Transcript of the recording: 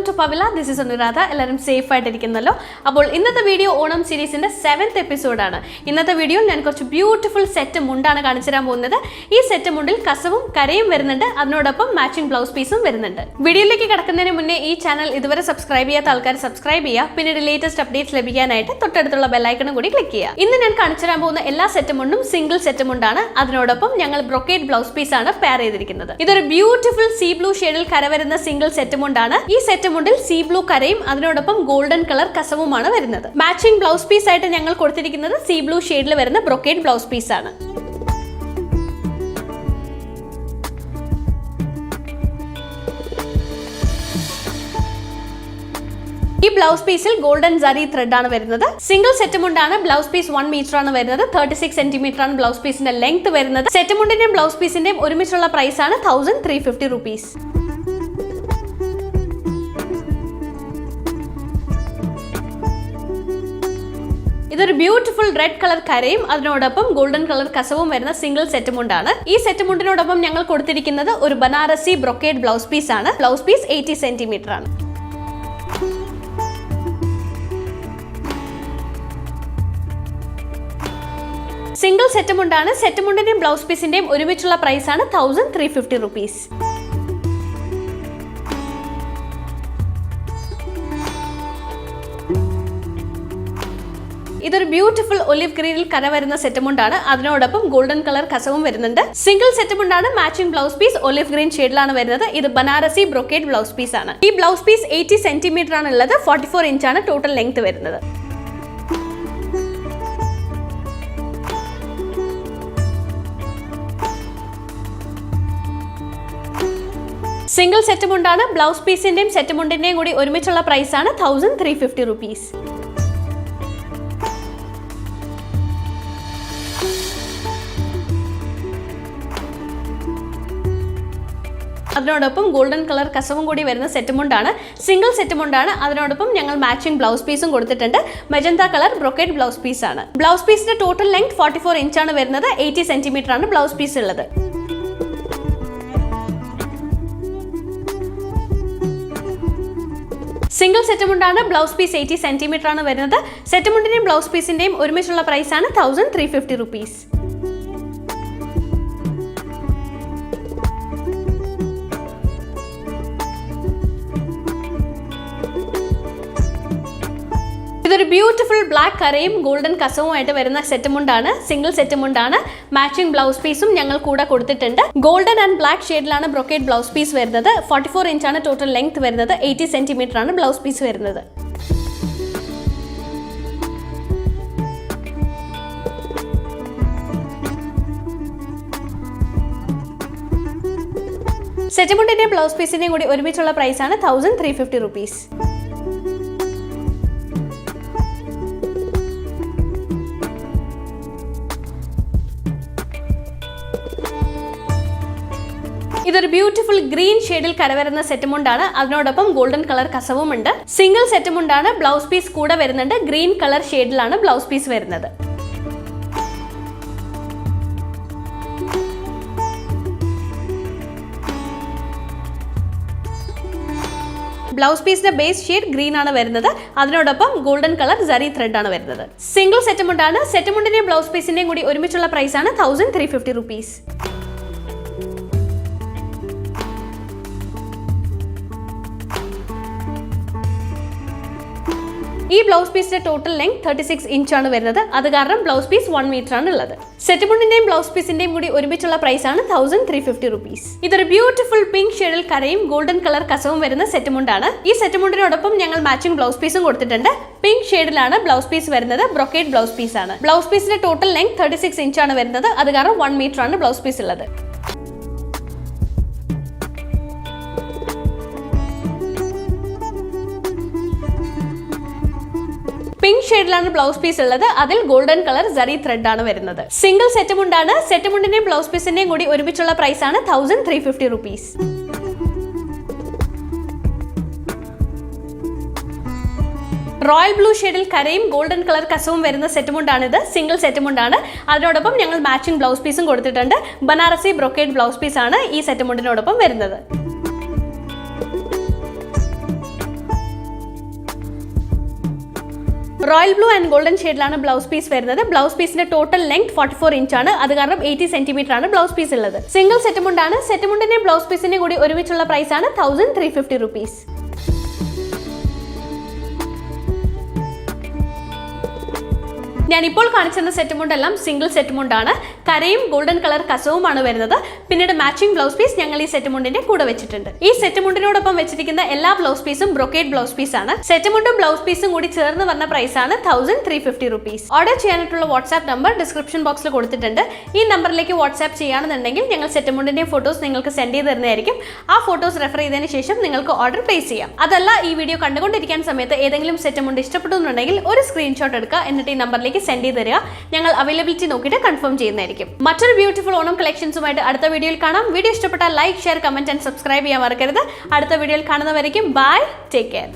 to PAVILA. This is Anuradha. എല്ലാവരും safe ആയിട്ടിരിക്കുന്നല്ലോ. അപ്പോൾ ഇന്നത്തെ വീഡിയോ ഓണം സീരീസിന്റെ 7th എപ്പിസോഡാണ്. ഇന്നത്തെ വീഡിയോയിൽ ഞാൻ കുറച്ച് ബ്യൂട്ടിഫുൾ സെറ്റ് മുണ്ടാണ് കാണിച്ചു തരാൻ പോകുന്നത്. ഈ സെറ്റ് മുണ്ടിൽ കസവും കരയും വരുന്നുണ്ട്, അതിനോടൊപ്പം മാച്ചിങ് ബ്ലൗസ് പീസും വരുന്നുണ്ട്. വീഡിയോയിലേക്ക് കടക്കുന്നതിന് മുന്നേ ഈ ചാനൽ ഇതുവരെ സബ്സ്ക്രൈബ് ചെയ്യാത്ത ആൾക്കാർ സബ്സ്ക്രൈബ് ചെയ്യുക. പിന്നീട് ലേറ്റസ്റ്റ് അപ്ഡേറ്റ്സ് ലഭിക്കാനായിട്ട് തൊട്ടടുത്തുള്ള ബെല്ലൈക്കണും കൂടി ക്ലിക്ക് ചെയ്യുക. ഇന്ന് ഞാൻ കാണിച്ചു തരാൻ പോകുന്ന എല്ലാ സെറ്റ് മുണ്ടും സിംഗിൾ സെറ്റ് മുണ്ടാണ്. അതിനോടൊപ്പം ഞങ്ങൾ ബ്രൊക്കേഡ് ബ്ലൗസ് പീസ് ആണ് പെയർ ചെയ്തിരിക്കുന്നത്. ഇതൊരു ബ്യൂട്ടിഫുൾ സീ ബ്ലൂ ഷെയ്ഡിൽ കര വരുന്ന സിംഗിൾ സെറ്റ് മുണ്ടാണ്. ഈ സെറ്റ് മുണ്ടിൽ സീ ബ്ലൂ കരയും അതിനോടൊപ്പം ഗോൾഡൻ കളർ കസവുമാണ് വരുന്നത്. മാച്ചിങ് ബ്ലൗസ് പീസ് ആയിട്ട് ഞങ്ങൾ കൊടുത്തിരിക്കുന്നത് സീ ബ്ലൂ ഷെയ്ഡിൽ വരുന്ന ബ്രൊക്കേഡ് ബ്ലൗസ് പീസ് ആണ്. ഈ ബ്ലൗസ് പീസിൽ ഗോൾഡൻ സരി ത്രെഡ് ആണ് വരുന്നത്. സിംഗിൾ സെറ്റ് മുണ്ടാണ്. ബ്ലൗസ് പീസ് 1 മീറ്റർ ആണ് വരുന്നത്. 36 സെന്റിമീറ്റർ ആണ് ബ്ലൗസ് പീസിന്റെ ലെങ്ത് വരുന്നത്. സെറ്റ് മുണ്ടിന്റെയും ബ്ലൗസ് പീസിന്റെയും ഒരുമിച്ചുള്ള പ്രൈസ് ആണ് 1350 rupees. ഇതൊരു ബ്യൂട്ടിഫുൾ റെഡ് കളർ കരയും അതിനോടൊപ്പം ഗോൾഡൻ കളർ കസവും വരുന്ന സിംഗിൾ സെറ്റ് മുണ്ടാണ്. ഈ സെറ്റ് മുണ്ടിനോടൊപ്പം ഞങ്ങൾ കൊടുത്തിരിക്കുന്നത് ഒരു ബനാറസി ബ്രൊക്കേഡ് ബ്ലൗസ് പീസ് ആണ്. ബ്ലൗസ് പീസ് 80 സെന്റിമീറ്റർ ആണ്. സിംഗിൾ സെറ്റ് മുണ്ടാണ്. സെറ്റ് മുണ്ടിന്റെയും ബ്ലൗസ് പീസിന്റെയും ഒരുമിച്ചുള്ള പ്രൈസ് ആണ് 1350 rupees. ഇതൊരു ബ്യൂട്ടിഫുൾ ഒലിവ് ഗ്രീനിൽ കര വരുന്ന സെറ്റ് മുണ്ടാണ്. അതിനോടൊപ്പം ഗോൾഡൻ കളർ കസവും വരുന്നുണ്ട്. സിംഗിൾ സെറ്റ് മുണ്ടാണ്. Matching blouse piece olive green ഷെയ്ഡിലാണ് വരുന്നത്. ഇത് ബനാറസി ബ്രൊക്കേഡ് ബ്ലൗസ് പീസ് ആണ്. ഈ ബ്ലൗസ് പീസ് 80 സെന്റിമീറ്റർ ആണ് ഉള്ളത്. 44 ഇഞ്ചാണ് ടോട്ടൽ ലെങ്ത് വരുന്നത്. സിംഗിൾ സെറ്റ് മുണ്ടാണ്. ബ്ലൗസ് പീസിന്റെയും സെറ്റ് മുണ്ടിന്റെയും കൂടി ഒരുമിച്ചുള്ള പ്രൈസ് ആണ് 1350 rupees. അതിനോടൊപ്പം ഗോൾഡൻ കളർ കസവും കൂടി വരുന്ന സെറ്റ് മുണ്ടാണ്. സിംഗിൾ സെറ്റ് മുണ്ടാണ്. അതിനോടൊപ്പം ഞങ്ങൾ മാച്ചിങ് ബ്ലൗസ് പീസും കൊടുത്തിട്ടുണ്ട്. Magenta colour brocade blouse piece ആണ്. ബ്ലൗസ് പീസിന്റെ ടോട്ടൽ ലെങ്ത് 44 ഇഞ്ചാണ് വരുന്നത്. 80 സെന്റിമീറ്റർ ആണ് ബ്ലൗസ് പീസ് ഉള്ളത്. സിംഗിൾ സെറ്റ് മുണ്ടാണ്. ബ്ലൗസ് പീസ് 80 സെന്റിമീറ്റർ ആണ് വരുന്നത്. സെറ്റ് മുണ്ടിന്റെയും ബ്ലൗസ് പീസിന്റെയും ഒരുമിച്ചുള്ള പ്രൈസ് ആണ് 1350 rupees. ഇതൊരു ബ്യൂട്ടിഫുൾ ബ്ലാക്ക് കരയും ഗോൾഡൻ കസവുമായിട്ട് വരുന്ന സെറ്റ് മുണ്ടാണ്. സിംഗിൾ സെറ്റ് മുണ്ടാണ്. മാച്ചിങ് ബ്ലൗസ് പീസും ഞങ്ങൾ കൂടെ കൊടുത്തിട്ടുണ്ട്. ഗോൾഡൻ ആൻഡ് ബ്ലാക്ക് ഷെയ്ഡിലാണ് ബ്രൊക്കേഡ് ബ്ലൗസ് പീസ് വരുന്നത്. 44 ഇഞ്ചാണ് ടോട്ടൽ ലെങ്ത് വരുന്നത്. 80 സെന്റിമീറ്റർ ആണ് ബ്ലൗസ് പീസ് വരുന്നത്. സെറ്റ് മുണ്ടിന്റെയും ബ്ലൗസ് പീസിന്റെയും കൂടി ഒരുമിച്ചുള്ള പ്രൈസ് ആണ് 1350 rupees. ഇതൊരു ബ്യൂട്ടിഫുൾ ഗ്രീൻ ഷെയ്ഡിൽ കര വരുന്ന സെറ്റ് മുണ്ടാണ്. അതിനോടൊപ്പം ഗോൾഡൻ കളർ കസവും ഉണ്ട്. സിംഗിൾ സെറ്റ് മുണ്ടാണ്. ബ്ലൗസ് പീസ് കൂടെ വരുന്നുണ്ട്. ഗ്രീൻ കളർ ഷെയ്ഡിലാണ് ബ്ലൗസ് പീസ് വരുന്നത്. ബ്ലൗസ് പീസിന്റെ ബേസ് ഷെയ്ഡ് ഗ്രീൻ ആണ് വരുന്നത്. അതിനോടൊപ്പം ഗോൾഡൻ കളർ സരി ത്രെഡ് ആണ് വരുന്നത്. സിംഗിൾ സെറ്റ് മുണ്ടാണ്. സെറ്റ് മുണ്ടിന്റെയും ബ്ലൗസ് പീസിന്റെയും കൂടി ഒരുമിച്ചുള്ള പ്രൈസ് ആണ് 1350 rupees. ഈ ബ്ലൗസ് പീസിന്റെ ടോട്ടൽ ലെങ്ത് 36 ഇഞ്ചാണ് വരുന്നത്. അത് കാരണം ബ്ലൗസ് പീസ് 1 മീറ്റർ ആണ് ഉള്ളത്. സെറ്റ് മുണ്ടിന്റെയും ബ്ലൗസ് പീസിന്റെയും കൂടി ഒരുമിച്ചുള്ള പ്രൈസ് ആണ് 1350 rupees. ഇതൊരു ബ്യൂട്ടിഫുൾ പിങ്ക് ഷെയ്ഡിൽ കരയും ഗോൾഡൻ കളർ കസവും വരുന്ന സെറ്റ് മുണ്ടാണ്. ഈ സെറ്റ് മുണ്ടിനോടൊപ്പം ഞങ്ങൾ മാച്ചിങ് ബ്ലൗസ് പീസും കൊടുത്തിട്ടുണ്ട്. പിങ്ക് ഷെയ്ഡിലാണ് ബ്ലൗസ് പീസ് വരുന്നത്. ബ്രൊക്കേഡ് ബ്ലൗസ് പീസ് ആണ്. ബ്ലൗസ് പീസിന്റെ ടോട്ടൽ ലെങ്ത് 36 ഇഞ്ചാണ് വരുന്നത്. അത് കാരണം 1 മീറ്റർ ആണ് ബ്ലൗസ് പീസ് ഉള്ളത്. പിങ്ക് ഷെയ്ഡിലാണ് ബ്ലൗസ് പീസ് ഉള്ളത്. അതിൽ ഗോൾഡൻ കളർ സരി ത്രെഡ് ആണ് വരുന്നത്. സിംഗിൾ സെറ്റ് മുണ്ടാണ്. സെറ്റ് മുണ്ടിന്റെയും ബ്ലൗസ് പീസിന്റെയും കൂടി ഒരുമിച്ചുള്ള പ്രൈസ് ആണ് 1350 rupees. റോയൽ ബ്ലൂ ഷെയ്ഡിൽ കരയും ഗോൾഡൻ കളർ കസവും വരുന്ന സെറ്റ് മുണ്ടാണിത്. സിംഗിൾ സെറ്റ് മുണ്ടാണ്. അതിനോടൊപ്പം ഞങ്ങൾ മാച്ചിങ് ബ്ലൗസ് പീസും കൊടുത്തിട്ടുണ്ട്. ബനാറസി ബ്രൊക്കേഡ് ബ്ലൗസ് പീസ് ആണ് ഈ സെറ്റ് മുണ്ടിനോടൊപ്പം വരുന്നത്. റോയൽ ബ്ലൂ ആൻഡ് ഗോൾഡൻ ഷെയ്ഡിലാണ് ബ്ലൗസ് പീസ് വരുന്നത്. ബ്ലൗസ് പീസിന്റെ ടോട്ടൽ ലെങ്ത് 44 ഇഞ്ച് ആണ്. അത് കാരണം 80 സെന്റിമീറ്റർ ആണ് ബ്ലൗസ് പീസ് ഉള്ളത്. സിംഗിൾ സെറ്റ് മുണ്ടാണ്. സെറ്റ് മുണ്ടിന്റെ ബ്ലൗസ് പീസിന്റെ കൂടി ഒരുമിച്ചുള്ള പ്രൈസ് ആണ് 1350 rupees. ഞാനിപ്പോൾ കാണിച്ചിരുന്ന സെറ്റ് മുണ്ടെല്ലാം സിംഗിൾ സെറ്റ് മുണ്ടാണ്. കരയും ഗോൾഡൻ കളർ കസവുമാണ് വരുന്നത്. പിന്നീട് മാച്ചിങ് ബ്ലൗസ് പീസ് ഞങ്ങൾ ഈ സെറ്റ് മുണ്ടിന്റെ കൂടെ വെച്ചിട്ടുണ്ട്. ഈ സെറ്റ് മുണ്ടിനോടൊപ്പം വെച്ചിരിക്കുന്ന എല്ലാ ബ്ലൗസ് പീസും ബ്രൊക്കേഡ് ബ്ലൗസ് പീസ് ആണ്. സെറ്റ് മുണ്ടും ബ്ലൗസ് പീസും കൂടി ചേർന്ന് വന്ന പ്രൈസ് ആണ് 1350 rupees. ഓർഡർ ചെയ്യാനായിട്ടുള്ള വാട്സ്ആപ്പ് നമ്പർ ഡിസ്ക്രിപ്ഷൻ ബോക്സിൽ കൊടുത്തിട്ടുണ്ട്. ഈ നമ്പറിലേക്ക് വാട്സ്ആപ്പ് ചെയ്യുകയാണെന്നുണ്ടെങ്കിൽ ഞങ്ങൾ സെറ്റ് മുണ്ടിന്റെ ഫോട്ടോസ് നിങ്ങൾക്ക് സെൻഡ് ചെയ്ത് തരുന്നതായിരിക്കും. ആ ഫോട്ടോസ് റെഫർ ചെയ്തതിന് ശേഷം നിങ്ങൾക്ക് ഓർഡർ പ്ലേസ് ചെയ്യാം. അതല്ല, ഈ വീഡിയോ കണ്ടുകൊണ്ടിരിക്കാൻ സമയത്ത് ഏതെങ്കിലും സെറ്റ് മുണ്ട് ഇഷ്ടപ്പെടുന്നുണ്ടെങ്കിൽ ഒരു സ്ക്രീൻഷോട്ട് എടുക്കുക. എന്നിട്ട് ഈ നമ്പറിലേക്ക് സെൻഡ് ചെയ്ത് തരിക. ഞങ്ങൾ അവൈലബിലിറ്റി നോക്കിയിട്ട് കൺഫേം ചെയ്യുന്നതായിരിക്കും. മറ്റൊരു ബ്യൂട്ടിഫുൾ ഓണം കളക്ഷൻസുമായിട്ട് അടുത്ത വീഡിയോയിൽ കാണാം. വീഡിയോ ഇഷ്ടപ്പെട്ടാൽ like, share, comment and subscribe ചെയ്യാൻ മറക്കരുത്. അടുത്ത വീഡിയോയിൽ കാണുന്നവരേക്കും ബൈ, ടേക്ക് കെയർ.